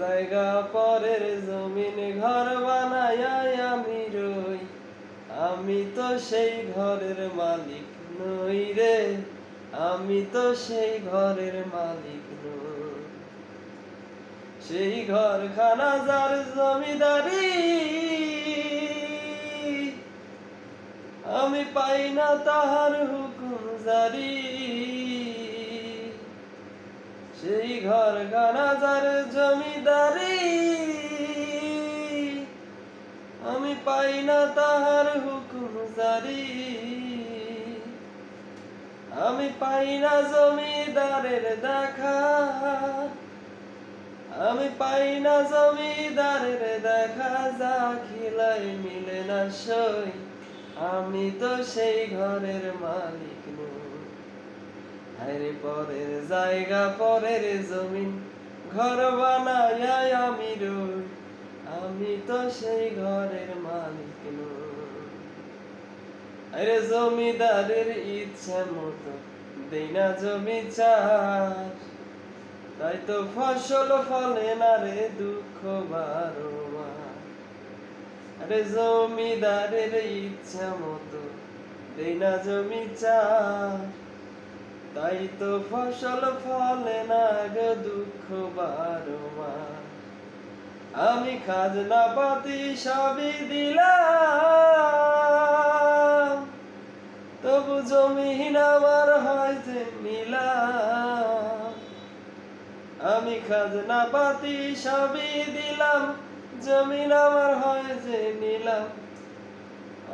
জায়গা পরের জমিন ঘর বানায় আমি রই, আমি তো সেই ঘরের মালিক নই রে, আমি তো সেই ঘরের মালিক নই। সেই ঘরখানা যার জমিদারি, আমি পাই না তাহার হুকুম জারি। সেই ঘরখানা যার জমিদারি, আমি পাই না তাহার হুকুম জারি। আমি পাই না জমিদারের দেখা, আমি পাই না জমিদারের দেখা, যা খিলাই মিলে না সই, আমি তো সেই ঘরের মালিক নই। আরে পরের জায়গা পরের জমিন ঘর বানায় আমি রই, আমি তো সেই ঘরের মালিক নই। আরে জমিদারের ইচ্ছা মতো দেই না জমি চাষ, তাই তো ফসল ফলে না রে দুঃখ বারো মাস। আরে জমিদারের ইচ্ছা মতো দেই না জমি চাষ, তাই তো ফসল ফলে না গো দুঃখ বারো মাস। আমি খাজনা পাতি সবই দিলাম, তবু জমিন আমার হয় যে নিলাম। আমি খাজনা পাতি সবই দিলাম, জমিন আমার হয় যে নিলাম।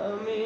আমি